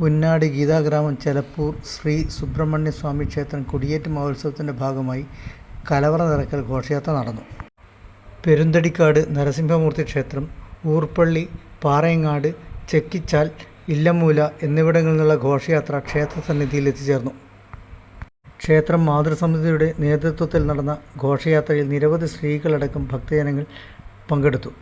പുന്നാട് ഗീതാഗ്രാമം ചെലപ്പൂർ ശ്രീ സുബ്രഹ്മണ്യ സ്വാമി ക്ഷേത്രം കൊടിയേറ്റ് മഹോത്സവത്തിൻ്റെ ഭാഗമായി കലവറ നിറയ്ക്കൽ ഘോഷയാത്ര നടന്നു. പെരുന്തടിക്കാട് നരസിംഹമൂർത്തി ക്ഷേത്രം, ഊർപ്പള്ളി, പാറയങ്ങാട്, ചെക്കിച്ചാൽ, ഇല്ലമൂല എന്നിവിടങ്ങളിൽ നിന്നുള്ള ഘോഷയാത്ര ക്ഷേത്രസന്നിധിയിൽ എത്തിച്ചേർന്നു. ക്ഷേത്രം മാതൃസമിതിയുടെ നേതൃത്വത്തിൽ നടന്ന ഘോഷയാത്രയിൽ നിരവധി സ്ത്രീകളടക്കം ഭക്തജനങ്ങൾ പങ്കെടുത്തു.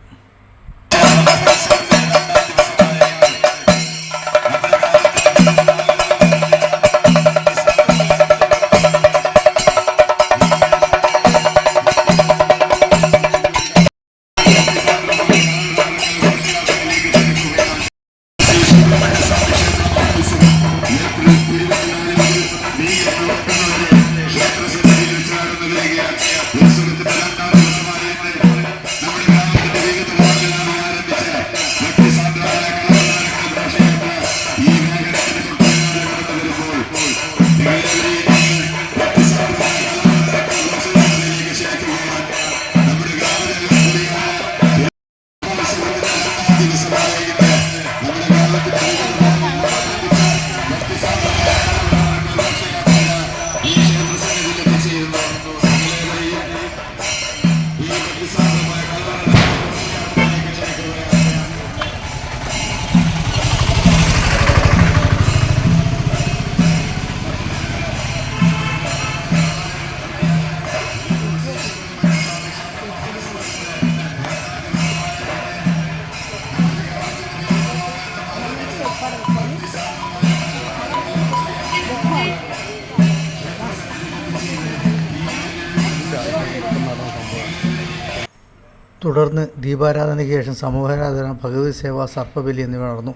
തുടർന്ന് ദീപാരാധനയ്ക്ക് ശേഷം സമൂഹാരാധന, ഭഗവതി സേവ, സർപ്പബലി എന്നിവ നടന്നു.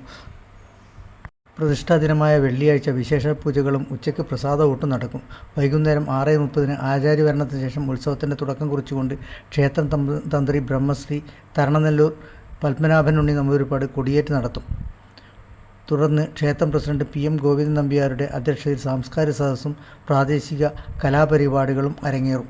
പ്രതിഷ്ഠാ ദിനമായ വെള്ളിയാഴ്ച വിശേഷ പൂജകളും ഉച്ചയ്ക്ക് പ്രസാദകൂട്ടും നടക്കും. വൈകുന്നേരം 6:30 ആചാര്യവരണത്തിന് ശേഷം ഉത്സവത്തിൻ്റെ തുടക്കം കുറിച്ചുകൊണ്ട് ക്ഷേത്രം തന്ത്രി ബ്രഹ്മശ്രീ തരണനെല്ലൂർ പത്മനാഭനുണ്ണി നമ്പൂതിരിപ്പാട് കൊടിയേറ്റ് നടത്തും. തുടർന്ന് ക്ഷേത്രം പ്രസിഡന്റ് PM ഗോവിന്ദൻ നമ്പ്യാരുടെ അധ്യക്ഷതയിൽ സാംസ്കാരിക സദസ്സും പ്രാദേശിക കലാപരിപാടികളും അരങ്ങേറും.